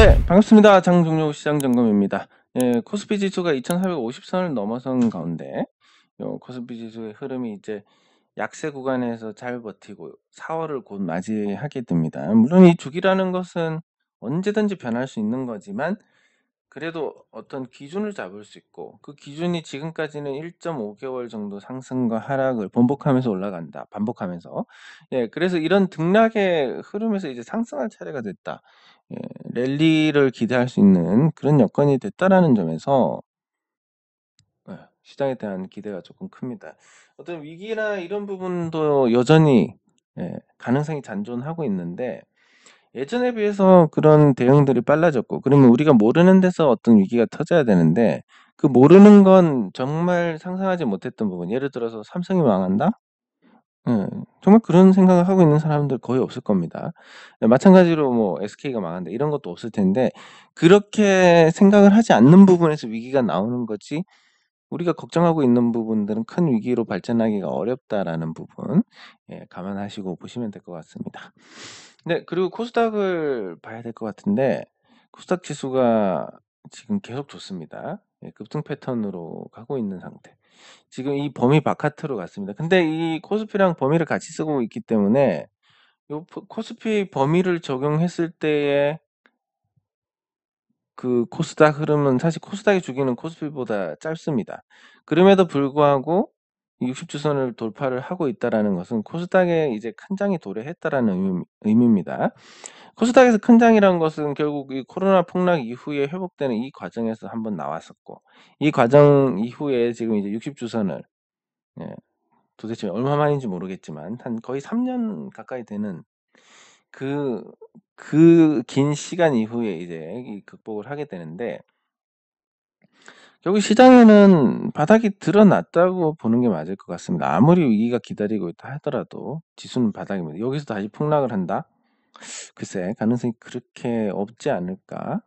네, 반갑습니다. 장종료 시장점검입니다. 예, 코스피 지수가 2,450선을 넘어선 가운데 코스피 지수의 흐름이 이제 약세 구간에서 잘 버티고 4월을 곧 맞이하게 됩니다. 물론 이 주기라는 것은 언제든지 변할 수 있는 거지만 그래도 어떤 기준을 잡을 수 있고 그 기준이 지금까지는 1.5개월 정도 상승과 하락을 번복하면서 올라간다. 반복하면서. 예, 그래서 이런 등락의 흐름에서 이제 상승할 차례가 됐다. 예, 랠리를 기대할 수 있는 그런 여건이 됐다라는 점에서 시장에 대한 기대가 조금 큽니다. 어떤 위기나 이런 부분도 여전히 가능성이 잔존하고 있는데 예전에 비해서 그런 대응들이 빨라졌고 그러면 우리가 모르는 데서 어떤 위기가 터져야 되는데 그 모르는 건 정말 상상하지 못했던 부분. 예를 들어서 '삼성이 망한다?' 예. 정말 그런 생각을 하고 있는 사람들 거의 없을 겁니다. 예, 마찬가지로 뭐 'SK가 망한다.' 이런 것도 없을 텐데 그렇게 생각을 하지 않는 부분에서 위기가 나오는 거지 우리가 걱정하고 있는 부분들은 '큰 위기로 발전하기가 어렵다.'라는 부분 감안하시고 보시면 될 것 같습니다. 네, 그리고 코스닥을 봐야 될 것 같은데 코스닥 지수가 지금 계속 좋습니다. 예, 급등 패턴으로 가고 있는 상태. 지금 이 범위 바깥으로 갔습니다. 근데 이 코스피랑 범위를 같이 쓰고 있기 때문에 요 코스피 범위를 적용했을 때의 그 코스닥 흐름은 사실 코스닥이 주기는 코스피보다 짧습니다. 그럼에도 불구하고 60주선을 돌파를 하고 있다라는 것은 코스닥에 이제 큰 장이 도래했다라는 의미입니다. 코스닥에서 큰 장이라는 것은 결국 이 코로나 폭락 이후에 회복되는 이 과정에서 한번 나왔었고 이 과정 이후에 지금 이제 60주선을 예, 도대체 얼마 만인지 모르겠지만 한 거의 3년 가까이 되는 그 긴 시간 이후에 이제 이 극복을 하게 되는데 결국 시장에는 바닥이 드러났다고 보는 게 맞을 것 같습니다. 아무리 위기가 기다리고 있다 하더라도 지수는 바닥입니다. 여기서 다시 폭락을 한다? 글쎄 가능성이 그렇게 없지 않을까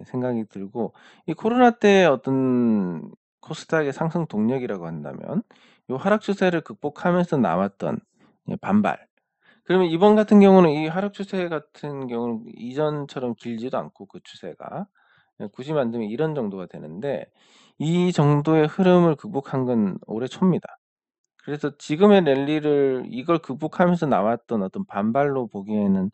생각이 들고 이 코로나 때 어떤 코스닥의 상승 동력이라고 한다면 요 하락 추세를 극복하면서 나왔던 반발. 그러면 이번 같은 경우는 이 하락 추세 같은 경우는 이전처럼 길지도 않고 그 추세가 굳이 만들면 이런 정도가 되는데 이 정도의 흐름을 극복한 건 올해 초입니다. 그래서 지금의 랠리를 이걸 극복하면서 나왔던 어떤 반발로 보기에는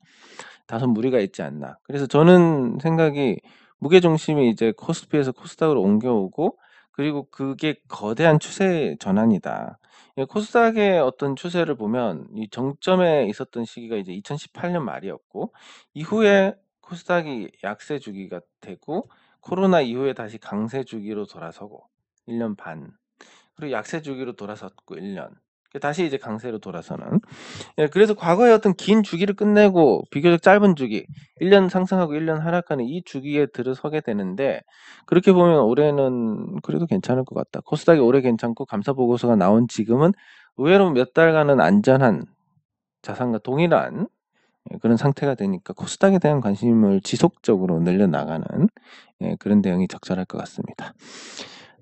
다소 무리가 있지 않나. 그래서 저는 생각이 무게 중심이 이제 코스피에서 코스닥으로 옮겨오고 그리고 그게 거대한 추세 전환이다. 예, 코스닥의 어떤 추세를 보면 이 정점에 있었던 시기가 이제 2018년 말이었고 이후에 코스닥이 약세 주기가 되고 코로나 이후에 다시 강세 주기로 돌아서고 1년 반. 그리고 약세 주기로 돌아섰고 1 년. 다시 이제 강세로 돌아서는. 예, 그래서 과거의 어떤 긴 주기를 끝내고 비교적 짧은 주기 1년 상승하고 1년 하락하는 이 주기에 들어서게 되는데 그렇게 보면 올해는 그래도 괜찮을 것 같다. 코스닥이 올해 괜찮고 감사 보고서가 나온 지금은 의외로 몇 달간은 안전한 자산과 동일한 그런 상태가 되니까 코스닥에 대한 관심을 지속적으로 늘려나가는 그런 대응이 적절할 것 같습니다.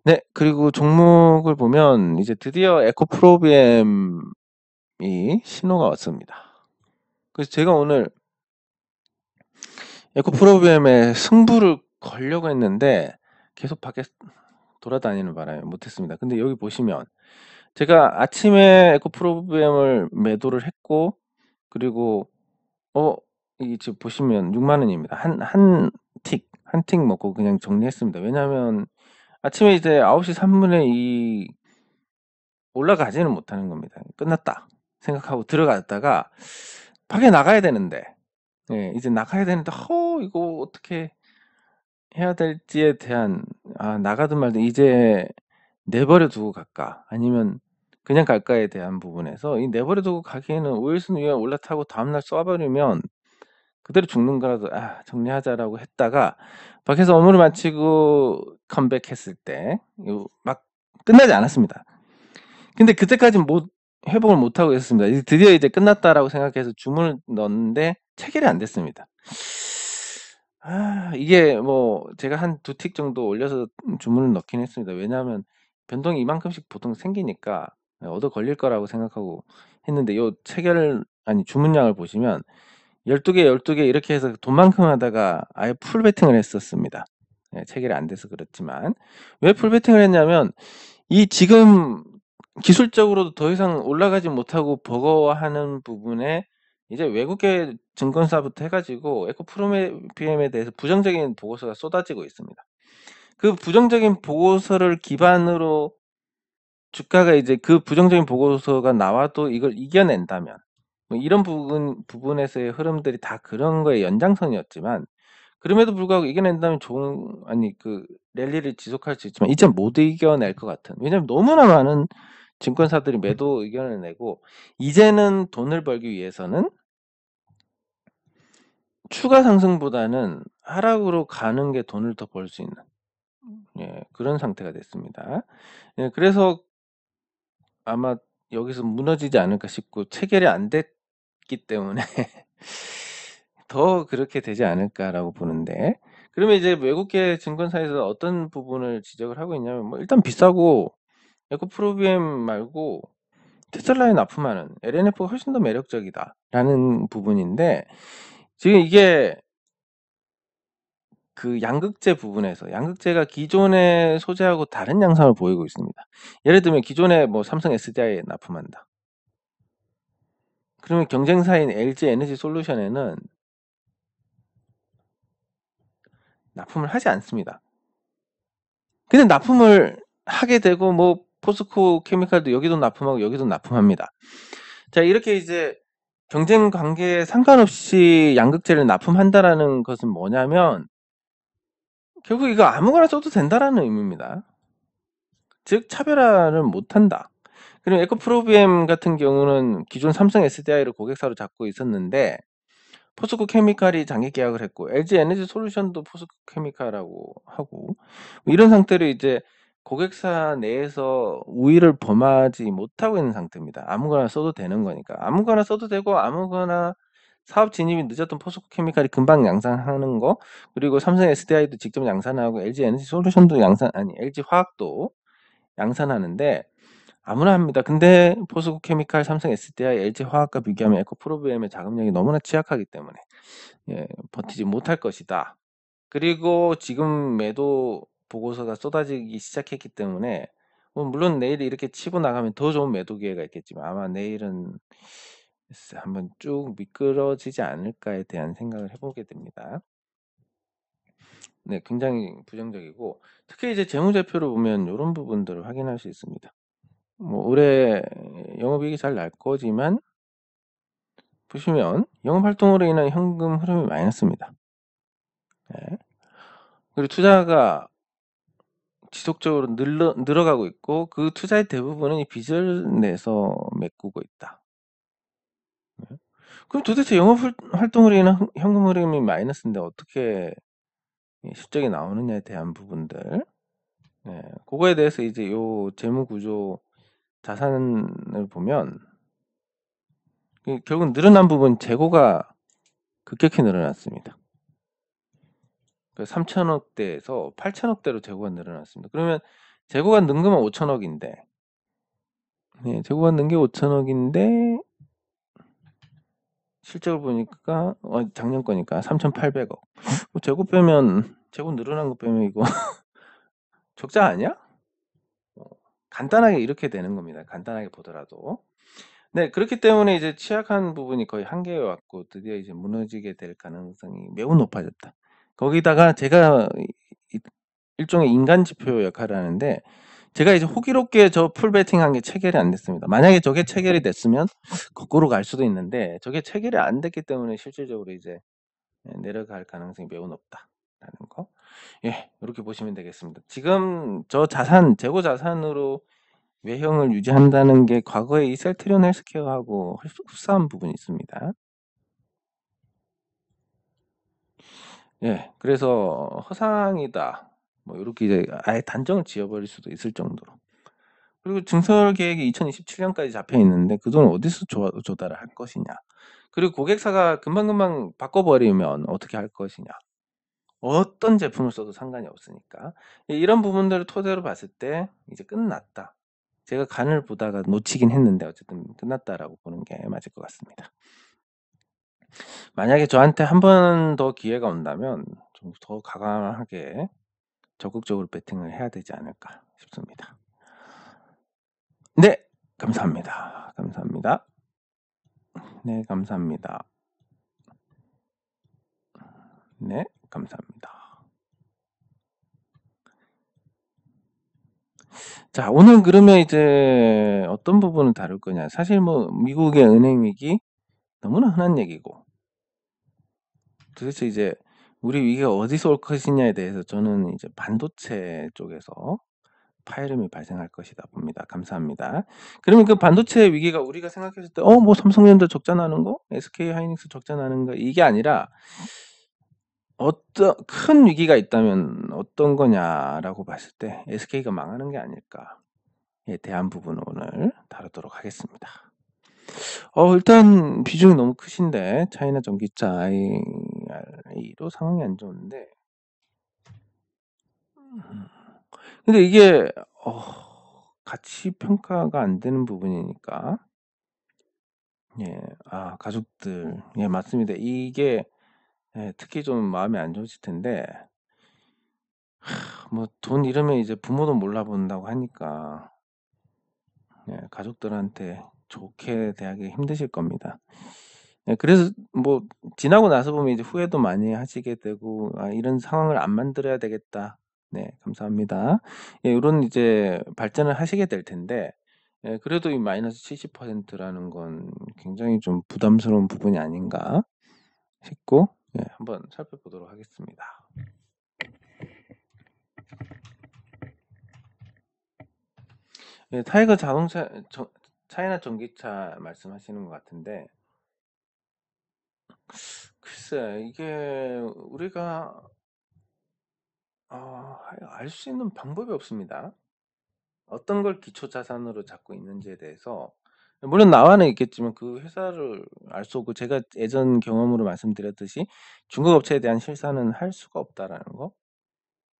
네, 그리고 종목을 보면 이제 드디어 에코프로비엠이 신호가 왔습니다. 그래서 제가 오늘 에코프로비엠에 승부를 걸려고 했는데 계속 밖에 돌아다니는 바람에 못했습니다. 근데 여기 보시면 제가 아침에 에코프로비엠을 매도를 했고 그리고 이 지금 보시면 6만 원입니다. 한 틱 먹고 그냥 정리했습니다. 왜냐하면 아침에 이제 9시 3분에 이 올라가지는 못하는 겁니다. '끝났다.' 생각하고 들어갔다가 밖에 나가야 되는데 이제 나가야 되는데 이거 어떻게 해야 될지에 대한 나가든 말든 이제 내버려 두고 갈까 아니면 그냥 갈까에 대한 부분에서 이 내버려 두고 가기에는 우일순 위에 올라타고 다음날 쏴 버리면 그대로 죽는 거라도 '정리하자.'라고 했다가 밖에서 업무를 마치고 컴백했을 때 요 막 끝나지 않았습니다. 근데 그때까진 회복을 못하고 있었습니다. 이제 드디어 이제 '끝났다.'라고 생각해서 주문을 넣었는데 체결이 안 됐습니다. 이게 뭐 제가 한 2틱 정도 올려서 주문을 넣긴 했습니다. 왜냐하면 변동이 이만큼씩 보통 생기니까 얻어 걸릴 거라고 생각하고 했는데 요 체결 아니 주문량을 보시면 12개, 12개 이렇게 해서 돈만큼 하다가 아예 풀 베팅을 했었습니다. 예, 체결이 안 돼서 그렇지만. 왜 풀 베팅을 했냐면 이 지금 기술적으로도 더 이상 올라가지 못하고 버거워하는 부분에 이제 외국계 증권사부터 해 가지고 에코프로비엠에 대해서 부정적인 보고서가 쏟아지고 있습니다. 그 부정적인 보고서를 기반으로 주가가 이제 그 부정적인 보고서가 나와도 이걸 이겨낸다면 뭐 이런 부분에서의 흐름들이 다 그런 거의 연장선이었지만 그럼에도 불구하고 이겨낸다면 좋은 그 랠리를 지속할 수 있지만 이제 못 이겨낼 것 같은. 왜냐하면 너무나 많은 증권사들이 매도 의견을 내고 이제는 돈을 벌기 위해서는 추가 상승보다는 하락으로 가는 게 돈을 더 벌 수 있는 그런 상태가 됐습니다. 예, 그래서 아마 여기서 무너지지 않을까 싶고 체결이 안 됐기 때문에 더 그렇게 되지 않을까라고 보는데 그러면 이제 외국계 증권사에서 어떤 부분을 지적을 하고 있냐면 뭐 일단 비싸고 에코프로비엠 말고 테슬라에 납품하는 LNF가 훨씬 더 매력적이다라는 부분인데 지금 이게 그 양극재 부분에서 양극재가 기존의 소재하고 다른 양상을 보이고 있습니다. 예를 들면 기존에 뭐 삼성 SDI에 납품한다. 그러면 경쟁사인 LG 에너지 솔루션에는 납품을 하지 않습니다. 근데 납품을 하게 되고 뭐 포스코 케미칼도 여기도 납품하고 여기도 납품합니다. 자, 이렇게 이제 경쟁 관계에 상관없이 양극재를 납품한다라는 것은 뭐냐면 결국 이거 아무거나 써도 된다라는 의미입니다. 즉 차별화를 못한다. 그리고 에코프로비엠 같은 경우는 기존 삼성 SDI를 고객사로 잡고 있었는데 포스코 케미칼이 장기 계약을 했고 LG 에너지 솔루션도 포스코 케미칼하고 하고 뭐 이런 상태로 이제 고객사 내에서 우위를 범하지 못하고 있는 상태입니다. 아무거나 써도 되는 거니까. 아무거나 써도 되고 아무거나 사업 진입이 늦었던 포스코 케미칼이 금방 양산하는 거 그리고 삼성 SDI도 직접 양산하고 LG 에너지 솔루션도 LG 화학도 양산하는데 아무나 합니다. 근데 포스코 케미칼, 삼성 SDI, LG 화학과 비교하면 에코프로비엠의 자금력이 너무나 취약하기 때문에 버티지 못할 것이다. 그리고 지금 매도 보고서가 쏟아지기 시작했기 때문에 뭐 물론 내일 이렇게 치고 나가면 더 좋은 매도 기회가 있겠지만 아마 내일은 한번 쭉 미끄러지지 않을까에 대한 생각을 해보게 됩니다. 네, 굉장히 부정적이고 특히 이제 재무제표를 보면 이런 부분들을 확인할 수 있습니다. 뭐 올해 영업이익이 잘 날 거지만 보시면 영업활동으로 인한 현금 흐름이 마이너스입니다. 네. 그리고 투자가 지속적으로 늘어가고 있고 그 투자의 대부분은 이 빚을 내서 메꾸고 있다. 네. 그럼 도대체 영업활동으로 인한 현금 흐름이 마이너스인데 어떻게 실적이 나오느냐에 대한 부분들 그거에 대해서 이제 요 재무구조 자산을 보면 결국 늘어난 부분 재고가 급격히 늘어났습니다. 3천억대에서 8천억대로 재고가 늘어났습니다. 그러면 재고가 는 거면 5천억인데 재고가 는 게 5천억인데 실적을 보니까 작년 거니까 3,800억. 재고 늘어난 거 빼면 이거 적자 아니야? 간단하게 이렇게 되는 겁니다. 간단하게 보더라도. 네, 그렇기 때문에 이제 취약한 부분이 거의 한계에 왔고 드디어 이제 무너지게 될 가능성이 매우 높아졌다. 거기다가 제가 일종의 인간 지표 역할을 하는데 제가 이제 호기롭게 저 풀 베팅한 게 체결이 안 됐습니다. 만약에 저게 체결이 됐으면 거꾸로 갈 수도 있는데 저게 체결이 안 됐기 때문에 실질적으로 이제 내려갈 가능성이 매우 높다라는 거. 예, 이렇게 보시면 되겠습니다. 지금 저 재고 자산으로 외형을 유지한다는 게 과거에 이 셀트리온 헬스케어하고 흡사한 부분이 있습니다. 예, 그래서 허상이다. 뭐 이렇게 이제 아예 단정을 지어버릴 수도 있을 정도로. 그리고 증설 계획이 2027년까지 잡혀 있는데 그 돈을 어디서 조달을 할 것이냐. 그리고 고객사가 금방금방 바꿔버리면 어떻게 할 것이냐. 어떤 제품을 써도 상관이 없으니까. 이런 부분들을 토대로 봤을 때 이제 끝났다. 제가 간을 보다가 놓치긴 했는데 어쨌든 끝났다라고 보는 게 맞을 것 같습니다. 만약에 저한테 한 번 더 기회가 온다면 좀 더 과감하게 적극적으로 베팅을 해야 되지 않을까 싶습니다. 네. 감사합니다. 감사합니다. 네. 감사합니다. 네. 감사합니다. 자, 오늘 그러면 이제 어떤 부분을 다룰 거냐. 사실 뭐 미국의 은행 위기 너무나 흔한 얘기고, 도대체 이제 우리 위기가 어디서 올 것이냐에 대해서 저는 이제 반도체 쪽에서 파열음이 발생할 것이다 봅니다. 감사합니다. 그러면 그 반도체 위기가 우리가 생각했을 때 뭐 삼성전자 적자 나는 거, SK하이닉스 적자 나는 거, 이게 아니라 어떤 큰 위기가 있다면 어떤 거냐라고 봤을 때 SK가 망하는 게 아닐까에 대한 부분을 오늘 다루도록 하겠습니다. 일단 비중이 너무 크신데 차이나 전기차 IRA도 상황이 안 좋은데, 근데 이게 가치 평가가 안 되는 부분이니까. 예. 가족들. 예, 맞습니다. 이게 특히 좀 마음이 안 좋으실 텐데, 뭐 돈 잃으면 이제 부모도 몰라본다고 하니까 가족들한테 좋게 대하기 힘드실 겁니다. 예, 그래서 뭐 지나고 나서 보면 이제 후회도 많이 하시게 되고 '아, 이런 상황을 안 만들어야 되겠다.' 네, 감사합니다. 예, 요런 이제 발전을 하시게 될 텐데, 그래도 이 마이너스 70% 라는 건 굉장히 좀 부담스러운 부분이 아닌가 싶고, 한번 살펴보도록 하겠습니다. 예, 타이거 자동차 차이나 전기차 말씀하시는 것 같은데, 글쎄 이게 우리가 알 수 있는 방법이 없습니다. 어떤 걸 기초 자산으로 잡고 있는지에 대해서. 물론 나와는 있겠지만 그 회사를 알 수 없고, 제가 예전 경험으로 말씀드렸듯이 중국 업체에 대한 실사는 할 수가 없다라는 거.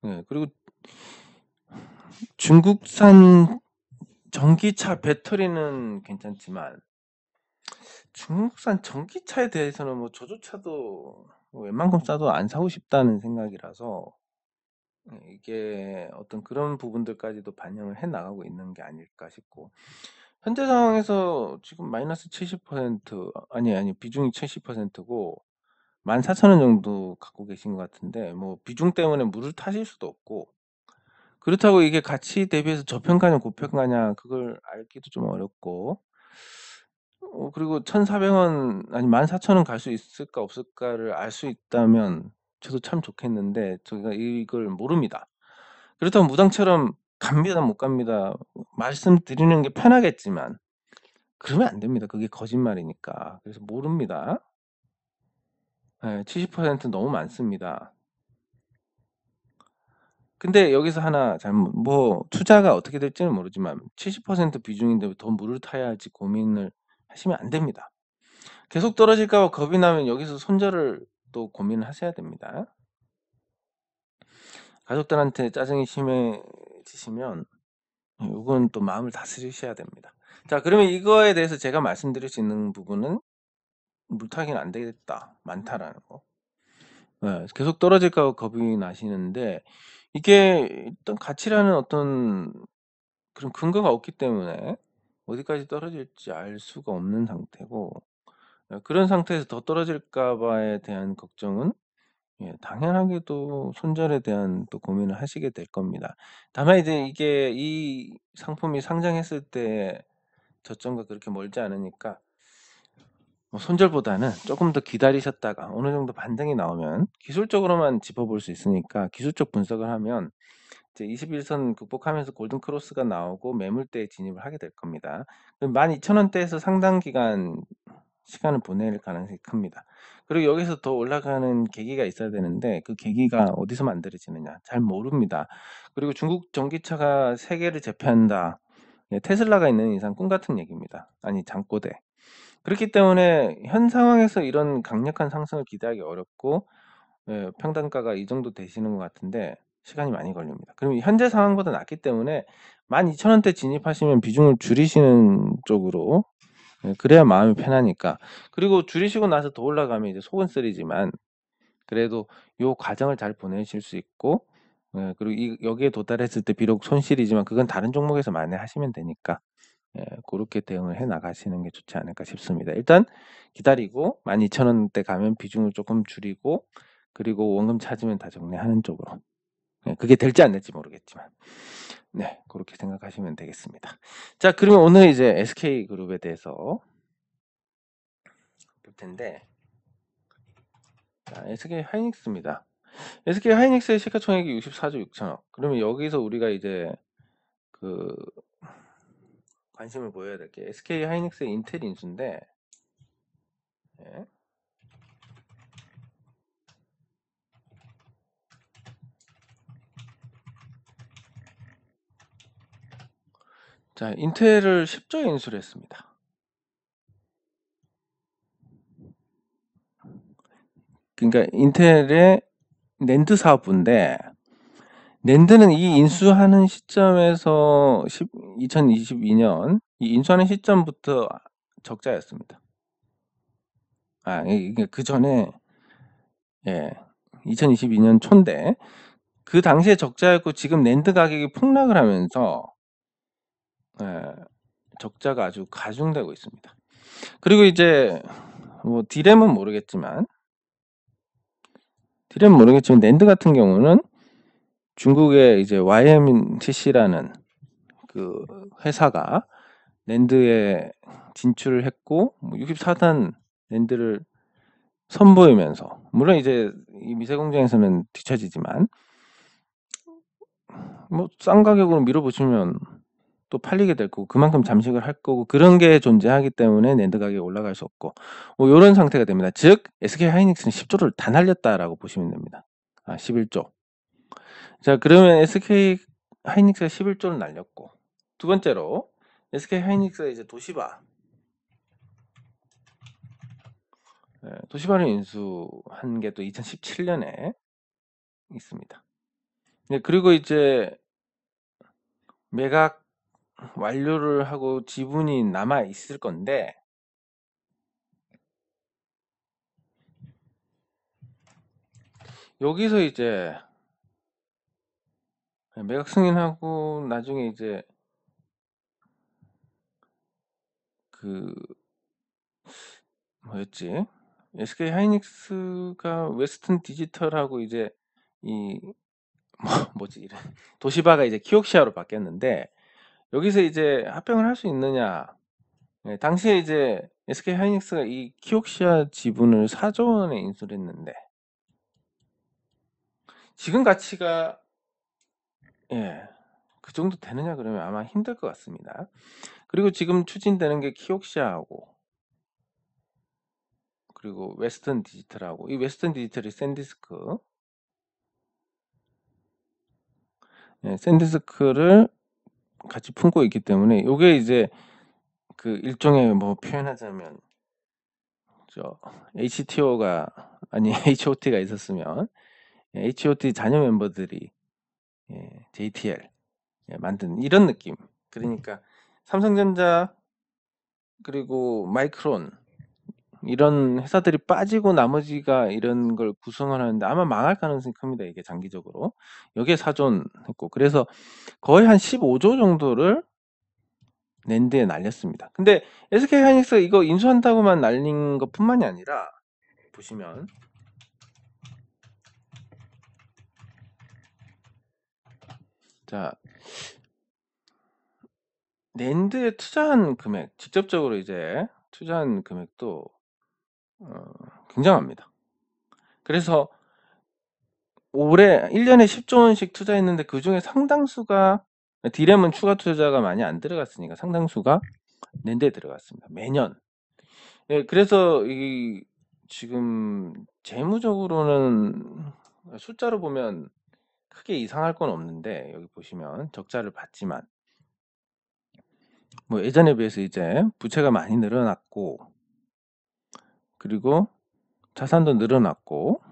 예. 그리고 중국산 전기차 배터리는 괜찮지만 중국산 전기차에 대해서는 뭐 저조차도 웬만큼 싸도 안 사고 싶다는 생각이라서, 이게 어떤 그런 부분들까지도 반영을 해 나가고 있는 게 아닐까 싶고, 현재 상황에서 지금 마이너스 70%, 아니 비중이 70%고 14,000원 정도 갖고 계신 것 같은데, 뭐 비중 때문에 물을 타실 수도 없고, 그렇다고 이게 가치 대비해서 저평가냐 고평가냐 그걸 알기도 좀 어렵고, 그리고 1,400원 아니 14,000원 갈 수 있을까 없을까를 알 수 있다면 저도 참 좋겠는데 저희가 이걸 모릅니다. 그렇다면 무당처럼 갑니다, 못 갑니다 말씀드리는 게 편하겠지만 그러면 안 됩니다. 그게 거짓말이니까. 그래서 모릅니다. 예. 70% 너무 많습니다. 근데 여기서 하나 잘못, 뭐 투자가 어떻게 될지는 모르지만 70% 비중인데 더 물을 타야 할지 고민을 하시면 안 됩니다. 계속 떨어질까 봐 겁이 나면 여기서 손절을 또 고민을 하셔야 됩니다. 가족들한테 짜증이 심해지시면 요건 또 마음을 다스리셔야 됩니다. 자, 그러면 이거에 대해서 제가 말씀드릴 수 있는 부분은 '물타기는 안 되겠다. 많다.'라는 거. 예. 계속 떨어질까 봐 겁이 나시는데, 이게 일단 가치라는 어떤 그런 근거가 없기 때문에 어디까지 떨어질지 알 수가 없는 상태고, 그런 상태에서 더 떨어질까 봐에 대한 걱정은 당연하게도 손절에 대한 또 고민을 하시게 될 겁니다. 다만 이제 이게 이 상품이 상장했을 때 저점과 그렇게 멀지 않으니까 뭐 손절보다는 쪼끔 더 기다리셨다가 어느 정도 반등이 나오면 기술적으로만 짚어볼 수 있으니까 기술적 분석을 하면 이제 21선 극복하면서 골든 크로스가 나오고 매물대에 진입을 하게 될 겁니다. 그럼 12,000원대에서 상당 기간 시간을 보낼 가능성이 큽니다. 그리고 여기서 더 올라가는 계기가 있어야 되는데 그 계기가 어디서 만들어지느냐 잘 모릅니다. 그리고 중국 전기차가 세계를 제패한다. 테슬라가 있는 이상 꿈 같은 얘기입니다. 아니 잠꼬대. 그렇기 때문에 현 상황에서 이런 강력한 상승을 기대하기 어렵고, 평단가가 이 정도 되시는 것 같은데 시간이 많이 걸립니다. 그럼 현재 상황보다 낮기 때문에 12,000원대 진입하시면 비중을 줄이시는 쪽으로 예, 그래야 마음이 편하니까. 그리고 줄이시고 나서 더 올라가면 이제 속은 쓰리지만 그래도 요 과정을 잘 보내실 수 있고, 예, 그리고 여기에 도달했을 때 비록 손실이지만 그건 다른 종목에서 만회하시면 되니까, 예, 고렇게 대응을 해 나가시는 게 좋지 않을까 싶습니다. 일단 기다리고 12,000원대 가면 비중을 조금 줄이고, 그리고 원금 찾으면 다 정리하는 쪽으로. 예, 그게 될지 안 될지 모르겠지만. 네, 고렇게 생각하시면 되겠습니다. 자, 그러면 오늘 이제 SK그룹에 대해서 볼 텐데, 자, SK하이닉스입니다. SK하이닉스의 시가총액이 64조 6천억. 그러면 여기서 우리가 이제 그 관심을 보여야 될 게 SK하이닉스의 인텔 인수인데, 예. 자, 인텔을 10조에 인수를 했습니다. 그러니까 인텔의 낸드 사업부인데, 낸드는 이 인수하는 시점에서 2022년 이 인수하는 시점부터 적자였습니다. 이게 그 전에, 예, 2022년 초인데 그 당시에 적자였고 지금 낸드 가격이 폭락을 하면서, 예, 적자가 아주 가중되고 있습니다. 그리고 이제 뭐 디램은 모르겠지만 낸드 같은 경우는 중국의 이제 YMTC라는 그 회사가 낸드에 진출을 했고, 64단 낸드를 선보이면서, 물론 이제 이 미세 공장에서는 뒤처지지만 뭐 싼 가격으로 밀어붙이면 또 팔리게 될 거고 그만큼 잠식을 할 거고 그런 게 존재하기 때문에 낸드 가격이 올라갈 수 없고, 뭐 이런 상태가 됩니다. 즉 SK 하이닉스는 10조를 다 날렸다라고 보시면 됩니다. 11조. 자, 그러면 SK 하이닉스가 11조를 날렸고, 두 번째로 SK 하이닉스가 이제 도시바, 도시바를 인수한 게 또 2017년에 있습니다. 네, 그리고 이제 매각 완료를 하고 지분이 남아 있을 건데, 여기서 이제 매각 승인하고 나중에 이제 그 뭐였지? SK 하이닉스가 웨스턴 디지털하고 이제 이 뭐지 이래 도시바가 이제 키옥시아로 바뀌었는데, 여기서 이제 합병을 할 수 있느냐? 네, 당시에 이제 SK 하이닉스가 이 키옥시아 지분을 4조 원에 인수를 했는데 지금 가치가, 예, 그 정도 되느냐 그러면 아마 힘들 것 같습니다. 그리고 지금 추진되는 게 키옥시아하고 그리고 웨스턴 디지털하고, 이 웨스턴 디지털이 샌디스크, 예, 샌디스크를 같이 품고 있기 때문에 요게 이제 그 일종의 뭐 표현하자면 저 HTO가 아니 HOT가 있었으면 HOT 자녀 멤버들이, 예, JTL, 예, 만든 이런 느낌. 그러니까 삼성전자 그리고 마이크론 이런 회사들이 빠지고 나머지가 이런 걸 구성을 하는데 아마 망할 가능성이 큽니다. 이게 장기적으로. 여기에 사존했고 그래서 거의 한 15조 정도를 낸드에 날렸습니다. 근데 SK 하이닉스가 이거 인수한다고만 날린 것뿐만이 아니라 보시면, 자, 낸드에 투자한 금액, 직접적으로 이제 투자한 금액도 굉장합니다. 그래서 올해 1년에 10조 원씩 투자했는데 그중에 상당수가, 디램은 추가 투자가 많이 안 들어갔으니까 상당수가 낸드에 들어갔습니다. 매년. 예, 그래서 이 지금 재무적으로는 숫자로 보면 크게 이상할 건 없는데, 여기 보시면 적자를 봤지만 뭐 예전에 비해서 이제 부채가 많이 늘어났고 그리고 자산도 늘어났고,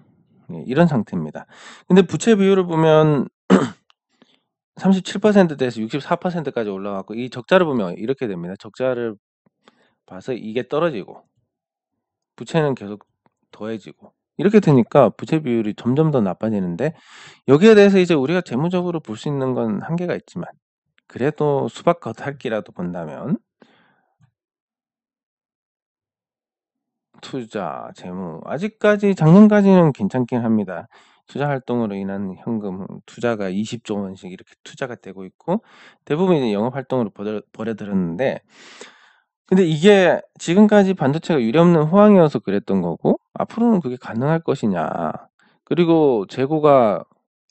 예, 이런 상태입니다. 근데 부채 비율을 보면 37%대에서 64%까지 올라갔고, 이 적자를 보면 이렇게 됩니다. 적자를 봐서 이게 떨어지고 부채는 계속 더해지고 이렇게 되니까 부채 비율이 점점 더 나빠지는데 여기에 대해서 이제 우리가 재무적으로 볼 수 있는 건 한계가 있지만 그래도 수박 겉핥기라도 본다면 투자, 재무 아직까지 작년까지는 괜찮긴 합니다. 투자 활동으로 인한 현금 투자가 20조 원씩 이렇게 투자가 되고 있고 대부분 이제 영업 활동으로 버려들었는데 근데 이게 지금까지 반도체가 유례없는 호황이어서 그랬던 거고 앞으로는 그게 가능할 것이냐. 그리고 재고가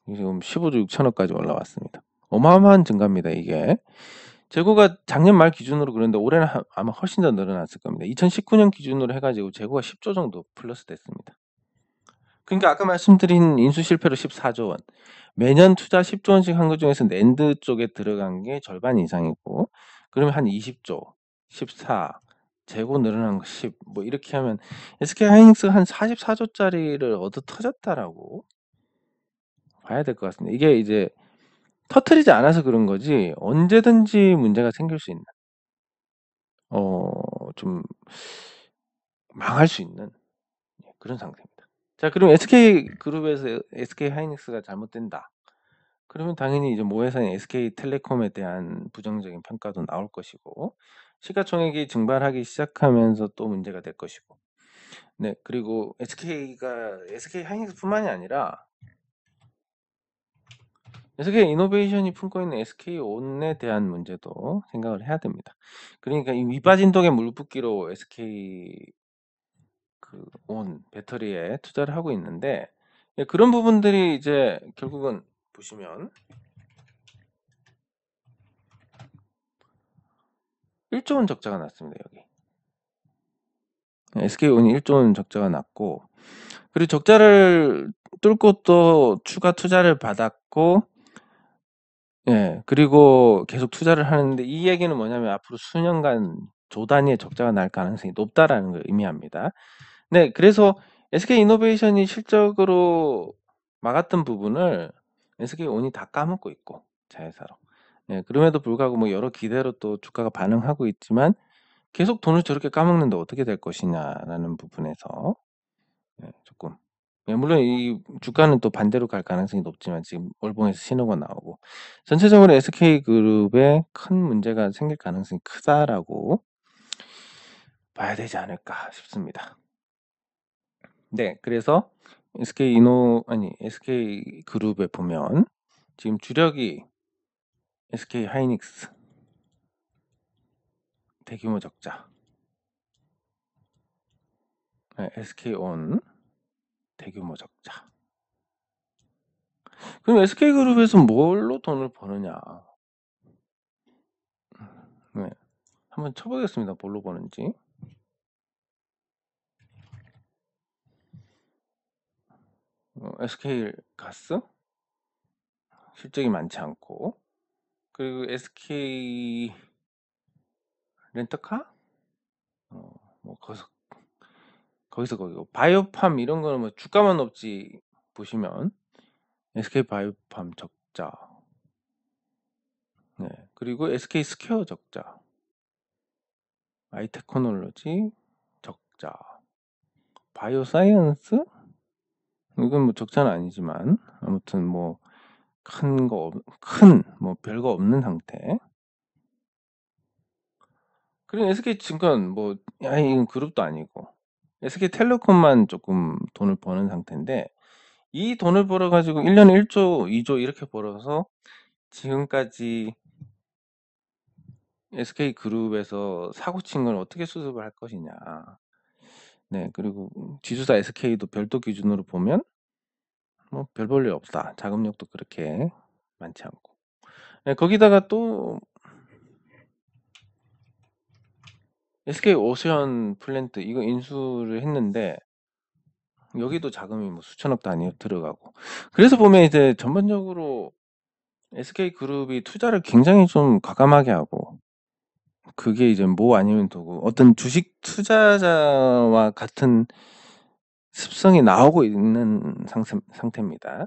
지금 15조 6천억까지 올라왔습니다. 어마어마한 증가입니다, 이게. 재고가 작년 말 기준으로 그런데 올해는 아마 훨씬 더 늘어났을 겁니다. 2019년 기준으로 해가지고 재고가 10조 정도 플러스 됐습니다. 그러니까 아까 말씀드린 인수 실패로 14조 원. 매년 투자 10조 원씩 한 것 중에서 낸드 쪽에 들어간 게 절반 이상이고 그러면 한 20조, 14, 재고 늘어난 거 10, 뭐 이렇게 하면 SK하이닉스가 한 44조짜리를 얻어 터졌다라고 봐야 될 것 같습니다. 이게 이제 터트리지 않아서 그런 거지 언제든지 문제가 생길 수 있는 좀 망할 수 있는 그런 상태입니다. 자, 그럼 SK그룹에서 SK하이닉스가 잘못된다. 그러면 당연히 이제 모 회사인 SK텔레콤에 대한 부정적인 평가도 나올 것이고 시가총액이 증발하기 시작하면서 또 문제가 될 것이고 네, 그리고 SK하이닉스뿐만이 아니라 SK이노베이션이 품고 있는 SK온에 대한 문제도 생각을 해야 됩니다. 그러니까 이 위빠진독의 물붓기로 SK온 배터리에 투자를 하고 있는데 예, 그런 부분들이 이제 결국은 보시면 1조 원 적자가 났습니다. 여기 SK온이 1조 원 적자가 났고 그리고 적자를 뚫고 또 추가 투자를 받았고 예, 그리고 계속 투자를 하는데 이 얘기는 뭐냐면 앞으로 수년간 조 단위의 적자가 날 가능성이 높다라는 걸 의미합니다. 네, 그래서 SK이노베이션이 실적으로 막았던 부분을 SK온이 다 까먹고 있고 자회사로. 예, 그럼에도 불구하고 뭐 여러 기대로 또 주가가 반응하고 있지만 계속 돈을 저렇게 까먹는데 어떻게 될 것이냐라는 부분에서 조금 물론 이 주가는 또 반대로 갈 가능성이 높지만 지금 월봉에서 신호가 나오고 전체적으로 SK그룹에 큰 문제가 생길 가능성이 크다라고 봐야 되지 않을까 싶습니다. 네, 그래서 SK그룹에 보면 지금 주력이 SK하이닉스 대규모 적자, SK온 대규모 적자. 그럼 SK그룹에서 뭘로 돈을 버느냐? 네, 한번 쳐보겠습니다. 뭘로 버는지. SK가스 실적이 많지 않고 그리고 SK 렌터카 뭐 거기서 거기고 바이오팜 이런 거는 뭐 주가만 높지 보시면 SK 바이오팜 적자 네, 그리고 SK 스퀘어 적자 아이테크놀로지 적자 바이오사이언스 이건 뭐 적자는 아니지만 아무튼 뭐 뭐 별거 없는 상태. 그리고 SK증권 뭐 이건 그룹도 아니고 SK텔레콤만 조금 돈을 버는 상태인데 이 돈을 벌어 가지고 1년에 1조, 2조 이렇게 벌어서 지금까지 SK그룹에서 사고 친 걸 어떻게 수습을 할 것이냐. 네, 그리고 지주사 SK도 별도 기준으로 보면 뭐 별 볼 일 없다. 자금력도 그렇게 많지 않고. 네, 거기다가 또 SK 오션 플랜트 이거 인수를 했는데 여기도 자금이 뭐 수천억 단위로 들어가고 그래서 보면 이제 전반적으로 SK그룹이 투자를 굉장히 좀 과감하게 하고 그게 이제 뭐 아니면 도구 어떤 주식 투자자와 같은 습성이 나오고 있는 상태입니다.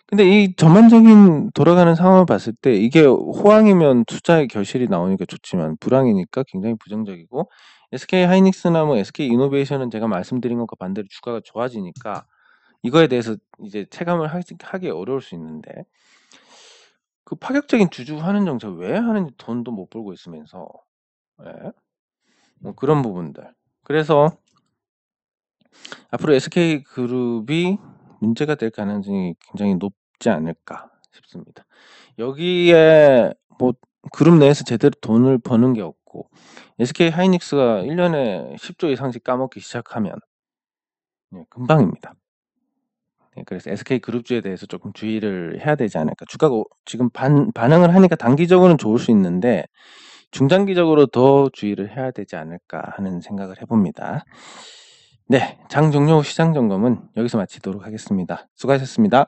근데 이 전반적인 돌아가는 상황을 봤을 때 이게 호황이면 투자의 결실이 나오니까 좋지만 불황이니까 굉장히 부정적이고, SK 하이닉스나 뭐 SK 이노베이션은 제가 말씀드린 것과 반대로 주가가 좋아지니까 이거에 대해서 이제 체감을 하기 어려울 수 있는데, 그 파격적인 주주 환원 정책 왜 하는지 돈도 못 벌고 있으면서. 예. 뭐 그런 부분들. 그래서 앞으로 SK그룹이 문제가 될 가능성이 굉장히 높지 않을까 싶습니다. 여기에 뭐 그룹 내에서 제대로 돈을 버는 게 없고, SK 하이닉스가 1 년에 10조 이상씩 까먹기 시작하면 금방입니다. 그래서 SK그룹주에 대해서 조금 주의를 해야 되지 않을까. 주가가 지금 반응을 하니까 단기적으로는 좋을 수 있는데 중장기적으로 더 주의를 해야 되지 않을까 하는 생각을 해 봅니다. 네. 장 종료 후 시장 점검은 여기서 마치도록 하겠습니다. 수고하셨습니다.